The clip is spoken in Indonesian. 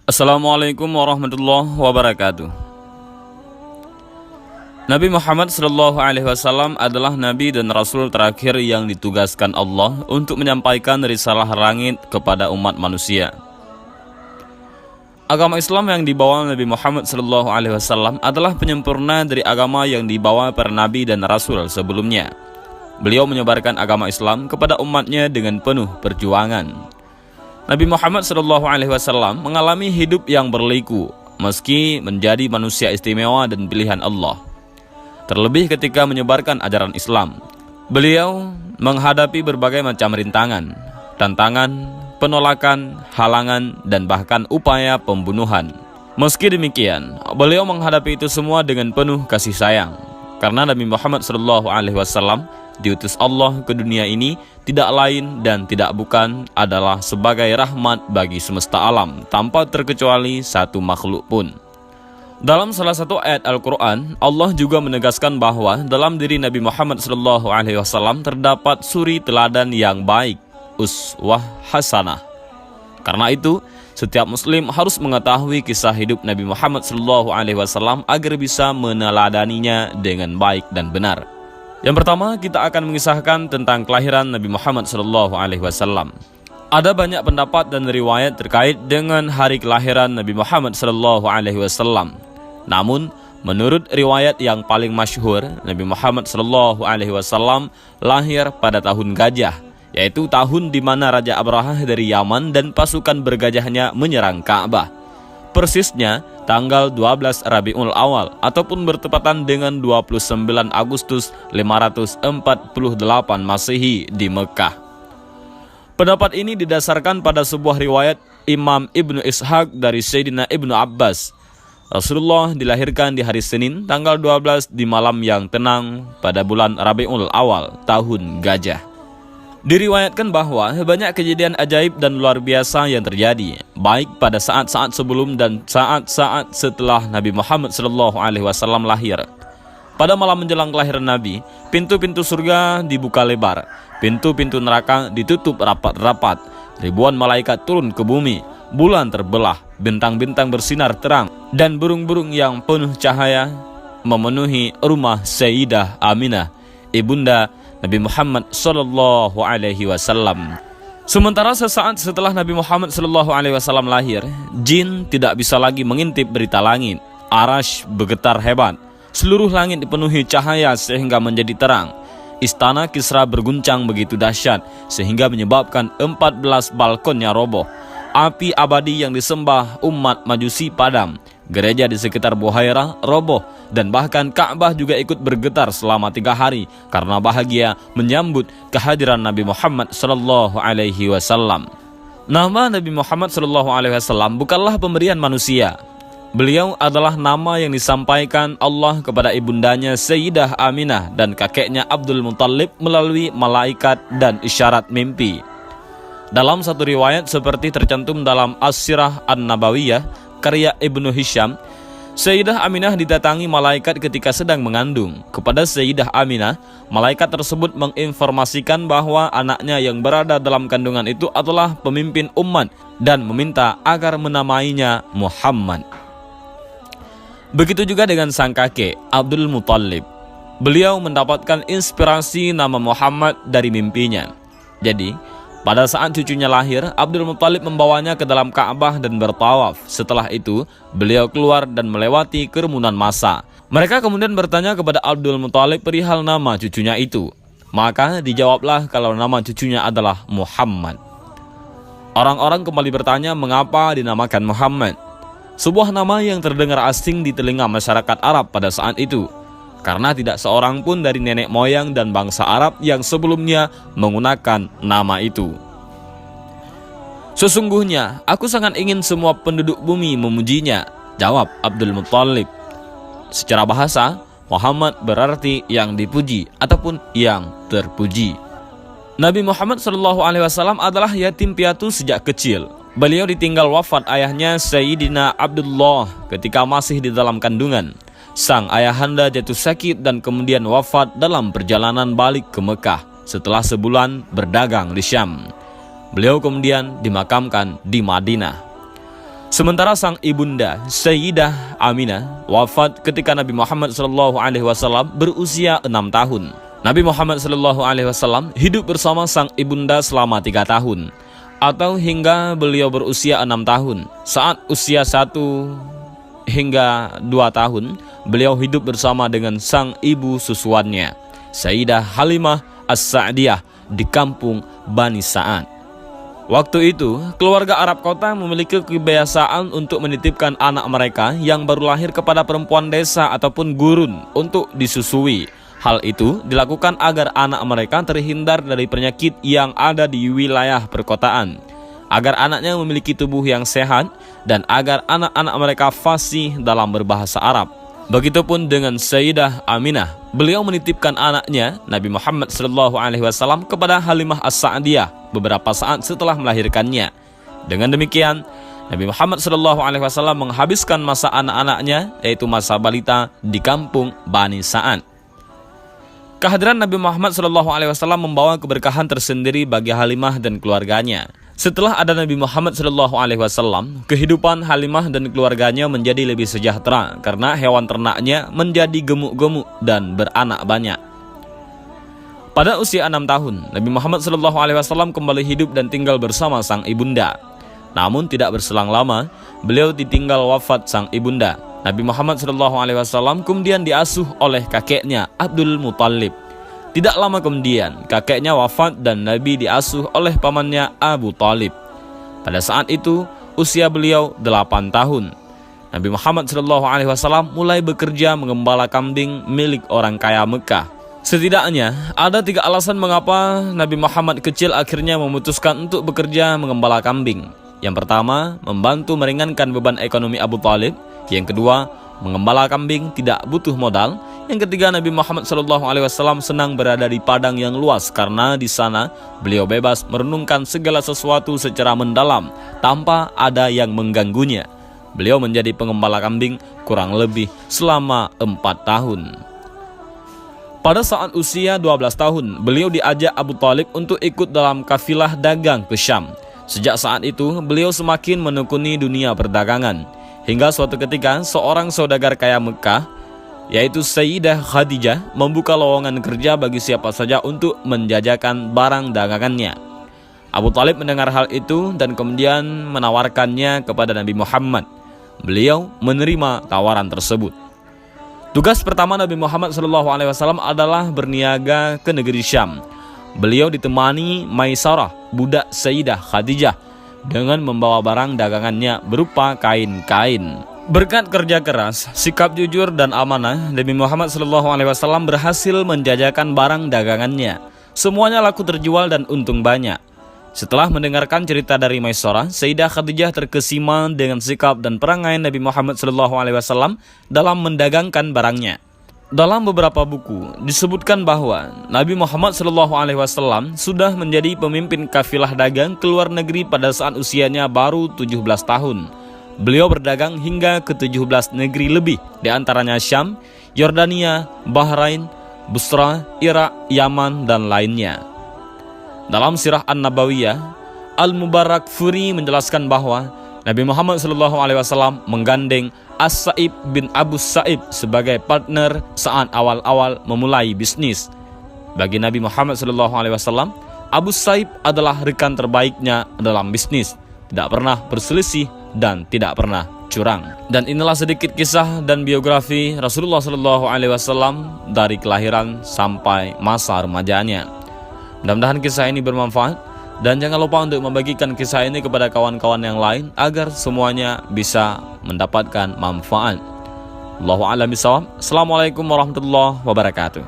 Assalamualaikum warahmatullahi wabarakatuh. Nabi Muhammad SAW adalah Nabi dan Rasul terakhir yang ditugaskan Allah untuk menyampaikan risalah langit kepada umat manusia. Agama Islam yang dibawa Nabi Muhammad SAW adalah penyempurna dari agama yang dibawa para Nabi dan Rasul sebelumnya. Beliau menyebarkan agama Islam kepada umatnya dengan penuh perjuangan. Nabi Muhammad SAW mengalami hidup yang berliku meski menjadi manusia istimewa dan pilihan Allah. Terlebih ketika menyebarkan ajaran Islam, beliau menghadapi berbagai macam rintangan, tantangan, penolakan, halangan, dan bahkan upaya pembunuhan. Meski demikian, beliau menghadapi itu semua dengan penuh kasih sayang, karena Nabi Muhammad SAW diutus Allah ke dunia ini tidak lain dan tidak bukan adalah sebagai rahmat bagi semesta alam tanpa terkecuali satu makhluk pun. Dalam salah satu ayat Al-Quran, Allah juga menegaskan bahwa dalam diri Nabi Muhammad SAW terdapat suri teladan yang baik, uswah hasanah. Karena itu, setiap muslim harus mengetahui kisah hidup Nabi Muhammad SAW agar bisa meneladaninya dengan baik dan benar. Yang pertama, kita akan mengisahkan tentang kelahiran Nabi Muhammad SAW. Ada banyak pendapat dan riwayat terkait dengan hari kelahiran Nabi Muhammad SAW. Namun, menurut riwayat yang paling masyhur, Nabi Muhammad SAW lahir pada tahun gajah, yaitu tahun di mana Raja Abrahah dari Yaman dan pasukan bergajahnya menyerang Ka'bah. Persisnya tanggal 12 Rabiul Awal ataupun bertepatan dengan 29 Agustus 548 Masehi di Mekah. Pendapat ini didasarkan pada sebuah riwayat Imam Ibnu Ishaq dari Sayyidina Ibnu Abbas. Rasulullah dilahirkan di hari Senin tanggal 12 di malam yang tenang pada bulan Rabiul Awal tahun gajah. Diriwayatkan bahwa banyak kejadian ajaib dan luar biasa yang terjadi, baik pada saat-saat sebelum dan saat-saat setelah Nabi Muhammad SAW lahir. Pada malam menjelang kelahiran Nabi, pintu-pintu surga dibuka lebar, pintu-pintu neraka ditutup rapat-rapat, ribuan malaikat turun ke bumi, bulan terbelah, bintang-bintang bersinar terang, dan burung-burung yang penuh cahaya memenuhi rumah Sayyidah Aminah, ibunda Nabi Muhammad SAW. Sementara sesaat setelah Nabi Muhammad SAW lahir, jin tidak bisa lagi mengintip berita langit. Arasy bergetar hebat, seluruh langit dipenuhi cahaya sehingga menjadi terang. Istana Kisra berguncang begitu dahsyat sehingga menyebabkan 14 balkonnya roboh. Api abadi yang disembah umat Majusi padam. Gereja di sekitar Buhairah roboh, dan bahkan Ka'bah juga ikut bergetar selama 3 hari karena bahagia menyambut kehadiran Nabi Muhammad SAW. Nama Nabi Muhammad SAW bukanlah pemberian manusia. Beliau adalah nama yang disampaikan Allah kepada ibundanya Sayyidah Aminah dan kakeknya Abdul Muttalib melalui malaikat dan isyarat mimpi. Dalam satu riwayat seperti tercantum dalam As-Sirah An-Nabawiyah karya Ibnu Hisham, Sayyidah Aminah didatangi malaikat ketika sedang mengandung. Kepada Sayyidah Aminah, malaikat tersebut menginformasikan bahwa anaknya yang berada dalam kandungan itu adalah pemimpin umat dan meminta agar menamainya Muhammad. Begitu juga dengan sang kakek, Abdul Muttalib. Beliau mendapatkan inspirasi nama Muhammad dari mimpinya. Jadi, pada saat cucunya lahir, Abdul Muttalib membawanya ke dalam Ka'bah dan bertawaf. Setelah itu, beliau keluar dan melewati kerumunan massa. Mereka kemudian bertanya kepada Abdul Muttalib perihal nama cucunya itu. Maka dijawablah kalau nama cucunya adalah Muhammad. Orang-orang kembali bertanya mengapa dinamakan Muhammad. Sebuah nama yang terdengar asing di telinga masyarakat Arab pada saat itu, karena tidak seorang pun dari nenek moyang dan bangsa Arab yang sebelumnya menggunakan nama itu. Sesungguhnya, aku sangat ingin semua penduduk bumi memujinya, jawab Abdul Muttalib. Secara bahasa, Muhammad berarti yang dipuji ataupun yang terpuji. Nabi Muhammad SAW adalah yatim piatu sejak kecil. Beliau ditinggal wafat ayahnya Sayyidina Abdullah ketika masih di dalam kandungan. Sang ayahanda jatuh sakit dan kemudian wafat dalam perjalanan balik ke Mekah setelah sebulan berdagang di Syam. Beliau kemudian dimakamkan di Madinah. Sementara sang ibunda Sayyidah Aminah wafat ketika Nabi Muhammad SAW berusia 6 tahun. Nabi Muhammad SAW hidup bersama sang ibunda selama 3 tahun, atau hingga beliau berusia 6 tahun. Saat usia 1 hingga 2 tahun, beliau hidup bersama dengan sang ibu susuannya, Sayyidah Halimah As-Sa'diyah, di kampung Bani Sa'ad. Waktu itu, keluarga Arab kota memiliki kebiasaan untuk menitipkan anak mereka yang baru lahir kepada perempuan desa ataupun gurun untuk disusui. Hal itu dilakukan agar anak mereka terhindar dari penyakit yang ada di wilayah perkotaan, agar anaknya memiliki tubuh yang sehat, dan agar anak-anak mereka fasih dalam berbahasa Arab. Begitupun dengan Sayyidah Aminah, beliau menitipkan anaknya Nabi Muhammad SAW kepada Halimah As-Sa'diyah beberapa saat setelah melahirkannya. Dengan demikian, Nabi Muhammad SAW menghabiskan masa anak-anaknya, yaitu masa balita, di kampung Bani Sa'ad. Kehadiran Nabi Muhammad SAW membawa keberkahan tersendiri bagi Halimah dan keluarganya. Setelah ada Nabi Muhammad SAW, kehidupan Halimah dan keluarganya menjadi lebih sejahtera karena hewan ternaknya menjadi gemuk-gemuk dan beranak banyak. Pada usia 6 tahun, Nabi Muhammad SAW kembali hidup dan tinggal bersama sang ibunda. Namun tidak berselang lama, beliau ditinggal wafat sang ibunda. Nabi Muhammad SAW kemudian diasuh oleh kakeknya Abdul Muthalib. Tidak lama kemudian, kakeknya wafat dan Nabi diasuh oleh pamannya Abu Talib. Pada saat itu, usia beliau 8 tahun. Nabi Muhammad SAW mulai bekerja mengembala kambing milik orang kaya Mekah. Setidaknya, ada 3 alasan mengapa Nabi Muhammad kecil akhirnya memutuskan untuk bekerja mengembala kambing. Yang pertama, membantu meringankan beban ekonomi Abu Talib. Yang kedua, mengembala kambing tidak butuh modal. Yang ketiga, Nabi Muhammad SAW senang berada di padang yang luas karena di sana beliau bebas merenungkan segala sesuatu secara mendalam tanpa ada yang mengganggunya. Beliau menjadi pengembala kambing kurang lebih selama 4 tahun. Pada saat usia 12 tahun, beliau diajak Abu Talib untuk ikut dalam kafilah dagang ke Syam. Sejak saat itu, beliau semakin menekuni dunia perdagangan. Hingga suatu ketika, seorang saudagar kaya Mekah, yaitu Sayyidah Khadijah, membuka lowongan kerja bagi siapa saja untuk menjajakan barang dagangannya. Abu Talib mendengar hal itu dan kemudian menawarkannya kepada Nabi Muhammad. Beliau menerima tawaran tersebut. Tugas pertama Nabi Muhammad SAW adalah berniaga ke negeri Syam. Beliau ditemani Maisarah, budak Sayyidah Khadijah, dengan membawa barang dagangannya berupa kain-kain. Berkat kerja keras, sikap jujur dan amanah, Nabi Muhammad SAW berhasil menjajakan barang dagangannya. Semuanya laku terjual dan untung banyak. Setelah mendengarkan cerita dari Maisarah, Sayyidah Khadijah terkesima dengan sikap dan perangai Nabi Muhammad SAW dalam mendagangkan barangnya. Dalam beberapa buku disebutkan bahwa Nabi Muhammad SAW sudah menjadi pemimpin kafilah dagang ke luar negeri pada saat usianya baru 17 tahun. Beliau berdagang hingga ke 17 negeri lebih, diantaranya Syam, Yordania, Bahrain, Busra, Irak, Yaman, dan lainnya. Dalam Sirah An-Nabawiyah, Al-Mubarakfuri menjelaskan bahwa Nabi Muhammad SAW menggandeng As-Sa'ib bin Abu Sa'ib sebagai partner saat awal-awal memulai bisnis. Bagi Nabi Muhammad SAW, Abu Sa'ib adalah rekan terbaiknya dalam bisnis, tidak pernah berselisih dan tidak pernah curang. Dan inilah sedikit kisah dan biografi Rasulullah SAW dari kelahiran sampai masa remajanya. Mudah-mudahan kisah ini bermanfaat. Dan jangan lupa untuk membagikan kisah ini kepada kawan-kawan yang lain agar semuanya bisa mendapatkan manfaat. Allahu a'lam bishawab. Assalamualaikum warahmatullahi wabarakatuh.